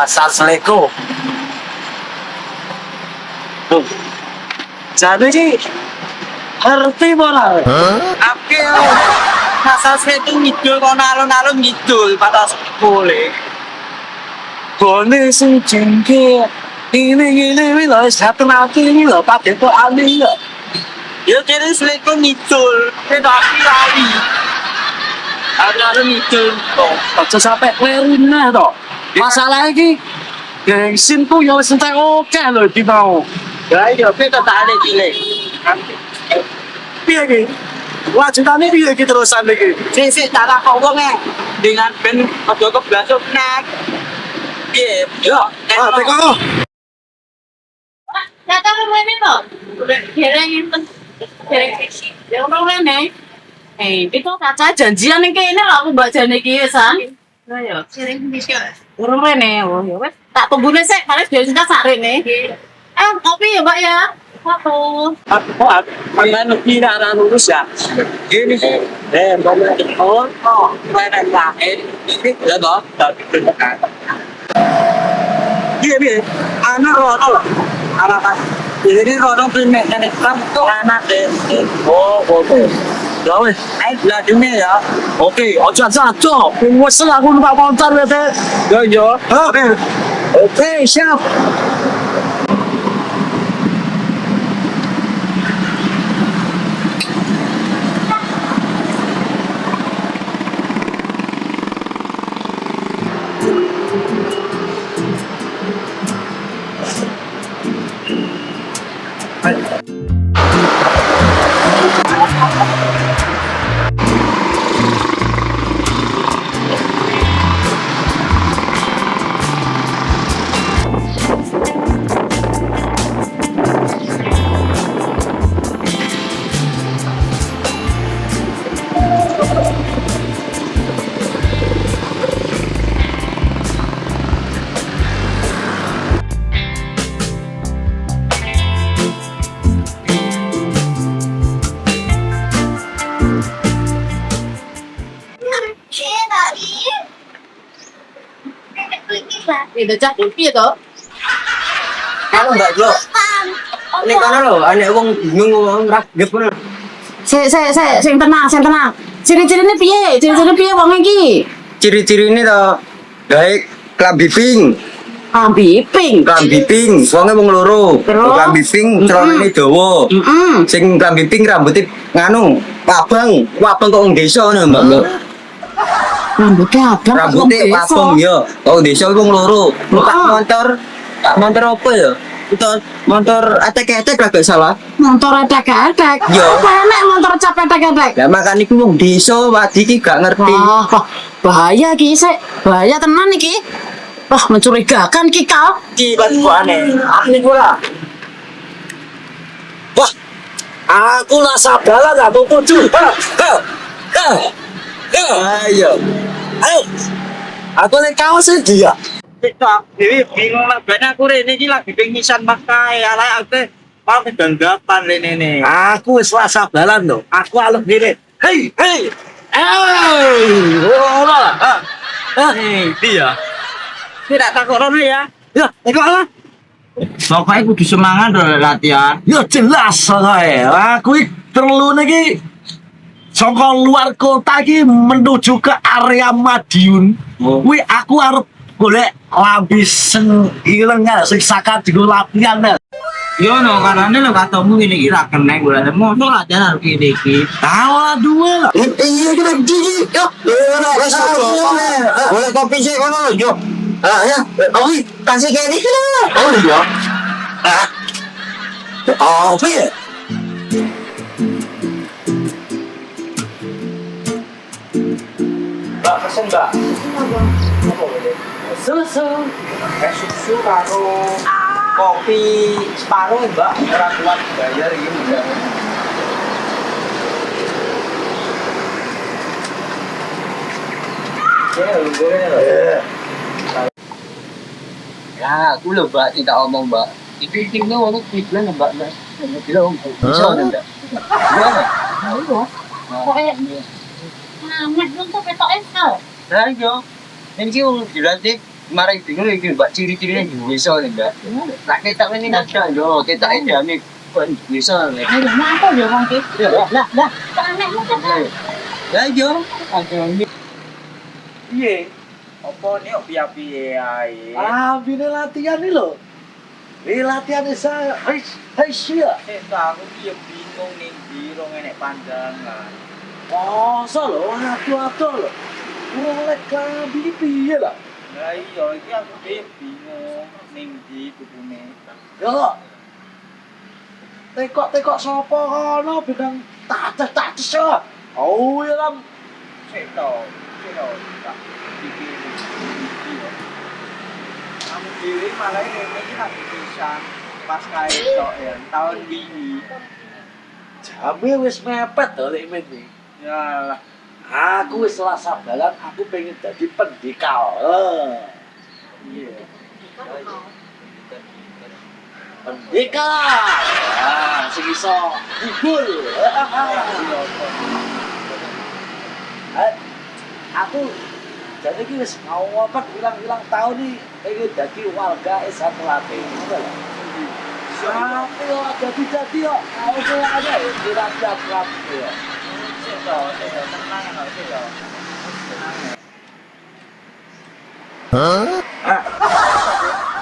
Assalamualaikum. Jadi ki ngerti ora? Oke, asal saya itu ngidul kono alun-alun ngidul pada boleh. Boleh sing jengke ini lho satu nanti ini lho Pak Depo Ali lho. Ya kira seleko ngidul, tidak lali. Alun-alun ngidul. Aja sampai klerine to. Masalah iki gengsinku ya wis entek oke lho di mau. Ya iya, kita tak ada cilik. Piye iki? Wajibane piye iki terusan iki? Sik cara ngomongnya dengan ben aja keblasuk nek. Piye? Yo, Teko. Datang rumah ini toh, dereng itu, dereng seksi. Yang orang rene, itu kaca janjian nih kayaknya aku baca nih kia san. Nah ya, dereng bisa. Orang rene, oh ya wes, tak tunggu nih sih, paling dia sudah sare nih. Kopi ya mbak ya. Satu. Mana lebih arah lurus ya? Gini sih. mana lain ini ya toh, tapi berdekat. Piye? Anak rono. Anak kan, jadi rono primer dan Islam itu anak deh. Oh, oke. Ya wis. Ayo belajar dunia ya. Oke, ojo saco. Wes aku numpak motor ya, Teh. Yo. Oke. Oke, siap. Itu cak kopi itu. Kalau enggak bro, ini kono lho, anek wong bingung wong ragep ngono. Sing tenang. Ciri-cirine piye? Ciri-cirine piye wong iki? Ciri-ciri ini toh, baik klambi pink. Klambi pink. Wonge wong loro. Terus? Klambi pink, celanane dawa. Sing klambi pink rambutnya nganu, wabang kok wong desa ngono, Mbak. Rambutnya wabang ya. Wong desa wong loro. Numpak motor apa ya? Itu motor atek-atek lah gak salah. Motor etek-etek. Yo. Apa enek motor cap etek-etek? Lah makane iku wong desa wadi iki gak ngerti. Wah, bahaya iki sik. Bahaya tenan iki. Wah, mencurigakan ki kau. Iki bantuane. Ini pula. Wah, aku lah sabaran aku tuju. Ayo. Ayo. Aku nek kau sih dia. TikTok, dewi bingung lah. Banyak aku ini lagi pengisan pakai ala aku mau kedanggapan ini. Aku wis lah sabaran loh. Aku aluk gini. Hei. Ora. Dia. Tidak takut orang ya. Ya, tengok lah. Pokoknya kudu semangat dong latihan. Ya jelas soalnya. Aku iki perlu niki saka luar kota iki menuju ke area Madiun. Kuwi aku arep golek lambi sing ireng sing saka digo latihan. Yo no, karena lo katamu ini kira kena gue ada motor aja harus ini iki. Tawa dua lah. Iya kita gigi. Yo, boleh kopi sih kono yo. Ah ya, oh kasih kayak ini lah. Oh iya. Ah. Oh, apa ya? Mbak pesen mbak. Susu. Susu karo kopi separuh mbak. Orang kuat bayar ini mbak. Ya, aku loh mbak, tidak omong mbak. Itu tinggal waktu tiduran mbak. Bilang bisa enggak? Gimana? Pokoknya ngamet lu tuh ketok esal. Nah, yo. Ini ki wong dilantik mari bingung iki mbak ciri-cirinya juga bisa nih mbak. Lah ketok ini ada yo, ketok ini bisa nih. Ayo ngapa ya wong ki? Lah, aneh lu kan. Ya yo, iya. Apa nih piye-piye ae? Bini latihan nih loh. Ini latihan saya. Hai sia. Aku piye bingung ning ndi rong enek pandangan. Masa lho, atu-atu lho. Kurang lek bini piye lah. Lah iya iki aku bingung ning ndi kudune. Yo. Tekok sapa kono bidang tates yo. Oh ya lam. Sik to, tak pikir. Kamu dhewe malah rene iki lagi pisan pas kae tok ya tahun wingi. Jame wis mepet to lek men iki. Ya, Aku wis selasa balan aku pengen jadi pendekar. iya. Pendekar. Sing iso ngibul. Aku jadi ki wis mau apa hilang tahun nih pengen jadi warga S1 Latin. Sampai yo jadi yo. Aku pulang aja ya kira-kira ya. Sik to, tenang kok sik to.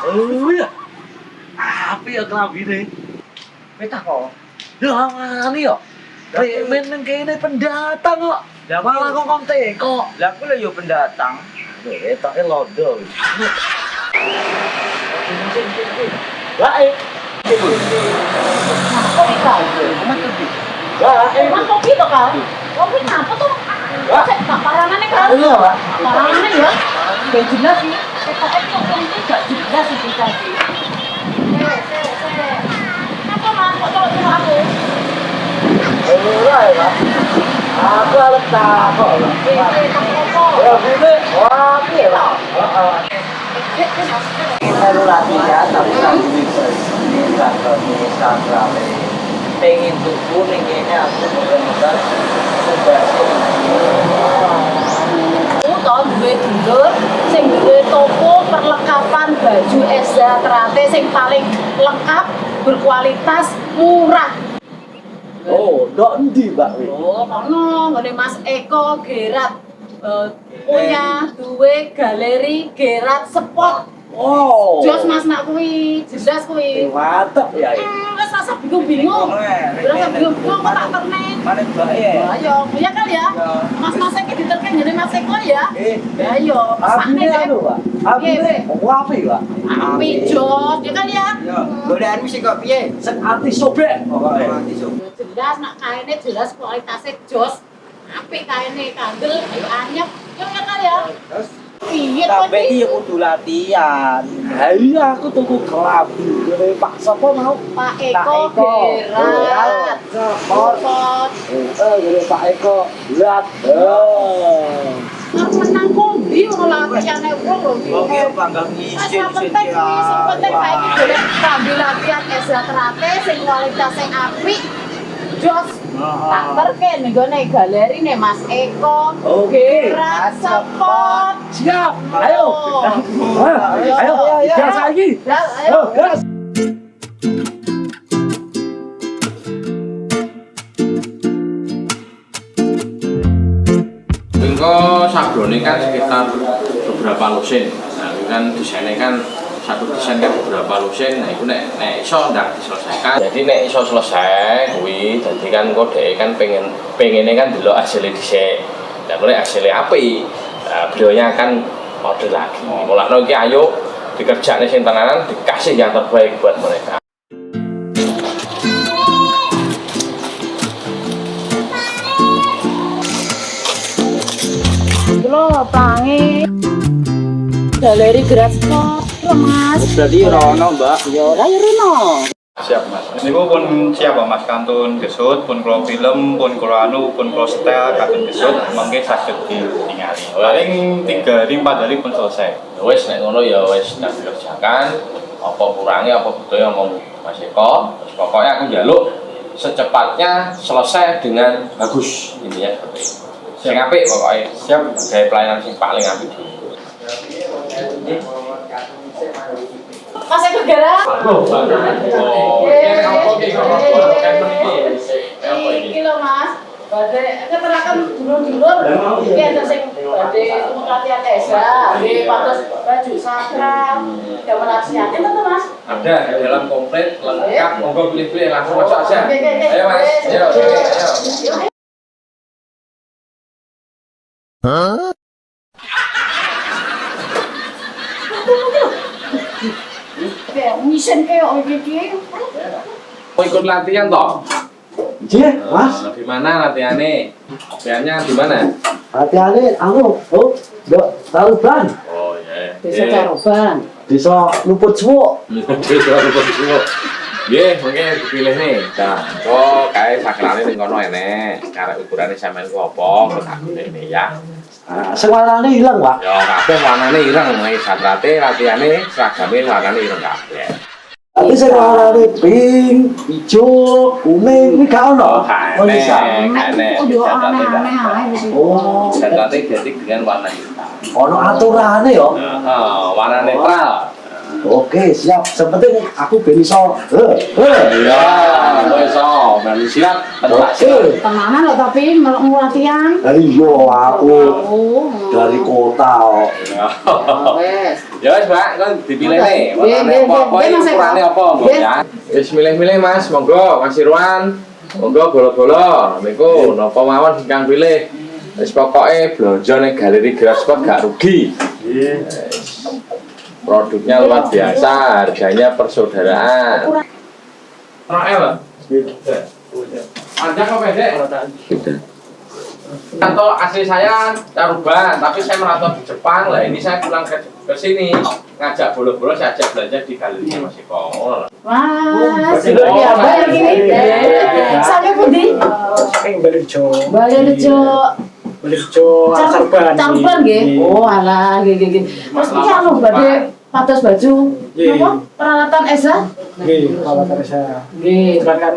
Oh iya. Apa ya kelambine? Betah kok. Ya ngani yo. Kayak men kene pendatang kok. Malah kok teko. Lah aku lho yo pendatang. Etoke londo. Baik. Kok ikal? Emang kok gitu kal? Kopi ngapa tuh? Cek tak parangannya kal? Iya, Pak. Parangannya ya? Gak jelas sih. PKS kok ini gak jelas sih tadi. Apa mas? Kok tolong sama aku? Ora ya, Pak. Aku arep takok. Ya ngene, wah piye, Pak? Baru latihan tapi lagi Instagram pengen tuku ning kene aku mudah-mudahan Aku tau duwe dulur sing duwe toko perlengkapan baju Eza Trate sing paling lengkap, berkualitas, murah. Oh, ndok endi, Mbak? Oh, kono ngene Mas Eko Gerat punya duwe galeri Gerat Spot. Oh. Jos Mas nak kuwi, jelas kuwi. Mantap ya. Wes rasa bingung-bingung. Rasa bingung-bingung kok tak ternen. Mana Mbak ya? Ayo, ya kan ya? Mas iki diterken jadi Mas Eko ya? Ya ayo, Abine anu, Pak. Abine wapi, Pak. Api Jos, ya kan ya? Yo, godaanmu sih kok piye? Sing anti sobek. Pokoke. Jelas nak kainnya jelas kualitasnya jos. Apik kainnya kandel, ayo anyep. Yo ya kan ya? Terus Piye sampai iki? iki kudu latihan. Ha iya aku tuku kelambi dari Pak sapa mau? Pak Eko Gerat. Sport. Spot. Dari Pak Eko. Lihat. Menang kombi ora latihane wong lho iki. Oke, bangga ngisi Sing penting kuwi, sing penting saiki golek kambi latihan Eza Trate sing kualitasnya apik. Jos. Tak terken nggone galeri nih Mas Eko. Gerat Spot. Siap. Ayo. Ayo. Gas lagi. Ayo. Gas. Engko sabrone kan sekitar beberapa lusin. Nah, ini kan desainnya kan satu desain kan beberapa lusin, nah itu nek iso ndak diselesaikan. Jadi nek iso selesai kuwi dadi kan kok dhek kan pengennya kan delok hasilnya dhisik. Lah mulai hasilnya apik, beliaunya akan order lagi. Mulakno iki ayo dikerjakan sing tenanan, dikasih yang terbaik buat mereka. Lo pelangi galeri Grasport Mas. Berarti ora ono, Mbak. Ya ora ya Rino. Siap Mas. Niku pun siap Mas kantun gesut, pun kula film, pun kula pun kula setel kantun gesut, mangke saged ditingali. Paling 3 hari 4 hari pun selesai. Wes nek ngono ya wes ndak dikerjakan. Apa kurangi apa butuhnya ngomong Mas Eko. Terus pokoknya aku njaluk secepatnya selesai dengan bagus ini ya. Sing apik pokoknya. Siap gawe pelayanan sing paling apik dulu. Mas Eko gara. Iki lho Mas. Badhe keterakan dulur-dulur. Iki enten sing badhe latihan Esa, nggih pados baju sakral. Damel latihan enten to Mas? Ada di dalam komplit lengkap. Monggo pilih-pilih langsung masuk aja. Ayo Mas. Ayo. Misen kayak iki. Mau ikut latihan toh? Iya, Mas. Di mana latihannya? Latihannya di mana? Hati-hati, Mbok Taruban. Oh iya. Desa Caroban. Bisa luput suwuk. Nggih, mungkin dipilih nih. Nah, kok kae sakrane ning kono enek. Karek ukurane sampean ku apa? Kok aku ini ya. Sing warnane ilang, Pak. Ya kabeh warnane ireng, mulai satrate latihane seragame warnane ireng kabeh. Tapi sing warnane pink, ijo, kuning iki gak ono. Oh, bisa. Enek. Yo aneh-aneh ae. Oh, Satrate identik dengan warna hitam. ono aturane yo. Warna netral. Oke, siap. Sepenting aku ben iso. Iya, wis melu siap, tak siap. Oke. Tenanan lho tapi mau latihan. Iya, aku Oh. dari kota kok. Wes. Ya wis, Mbak, kan dipilih nih. Warnane Nggih, apa, nggih, Mas Eko. ukurane apa, Mbak Nggih. ya. Wis milih-milih Mas, monggo Mas Irwan. Monggo bolo-bolo niku napa mawon ingkang pilih. Wis pokoke blonjo ning galeri Grasport gak rugi. Produknya luar biasa, harganya persaudaraan. Rael. Panjang apa pendek? Kantor asli saya Caruban, tapi saya merantau di Jepang. Lah ini saya pulang ke sini ngajak bolo-bolo, saya ajak belanja di galerinya Mas Eko. Wah, ya bayar gini. Sampai pundi? Saking Balirejo. Balirejo. Balirejo Caruban. Caruban nggih. Oh, alah nggih. Terus iki anu badhe pados baju Nggih. napa? Peralatan Esa? Nggih, awalane saya. Nggih. Kan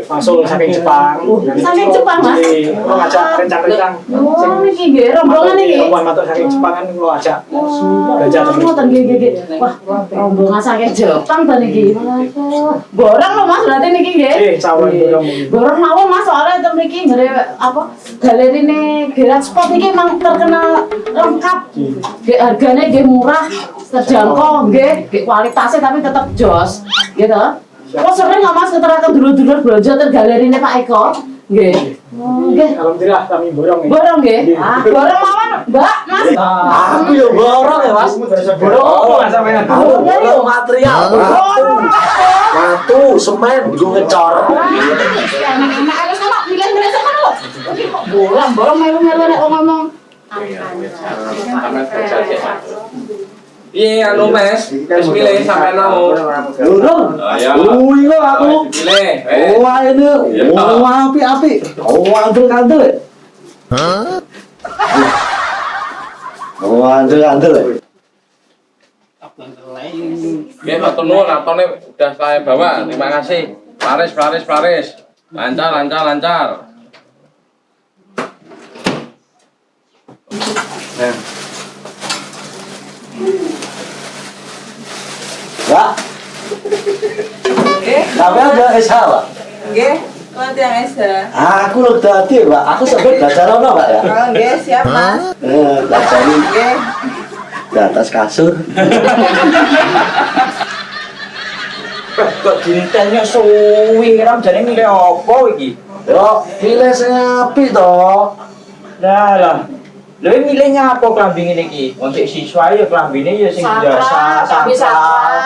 masuk saking Jepang. Saking Jepang, Mas? Nggih, kula ngajak rencang-rencang. Oh, niki nggih rombongan iki. Rombongan matur saking Jepang kan kula ajak. Belajar Oh, ngoten nggih. Wah, rombongan saking Jepang ta niki. Borong lho Mas, berarti niki nggih. Nggih, cawan borong. Borong mawon Mas, soalnya itu niki ngere apa? Galerine Grasport niki emang terkenal lengkap. Nggih harganya nggih murah, terjangkau nggih, kualitasnya tapi tetap jos. Gitu. Kok sering nggak Mas keterakan dulur-dulur belanja ke galerine Pak Eko? Nggih. Nggih. Alhamdulillah kami borong. Borong nggih. Borong mawon, Mbak, Mas. Aku yo borong ya, Mas. Borong apa Mas sampean? Borong material. Batu, semen, gue ngecor. Anak-anak harus sama milih-milih sama lho. Iki kok borong melu-melu nek wong ngomong. Iya, anu Mas, wis milih sampean mau. Durung. Kuwi kok aku. Pilih. Wah ini, wah api. Oh, andel-andel. Oh, andel-andel. Oke, matur nuwun, atone udah saya bawa. Terima kasih. Laris. Lancar. Ya. Tapi ada SH, Pak. Nggih, latihan Esa. Aku lo dadi, Pak. Aku sampai belajar apa, Pak ya? Oh, nggih, siap, Mas. Belajar ini. Nggih. di atas kasur. Kok dintennya suwi ram jane milih apa iki? Yo, pilih sing apik to. Lah lah. Lha milihnya apa klambi ngene iki? Untuk siswa ya klambine ya sing Sastra, biasa tapi sastra.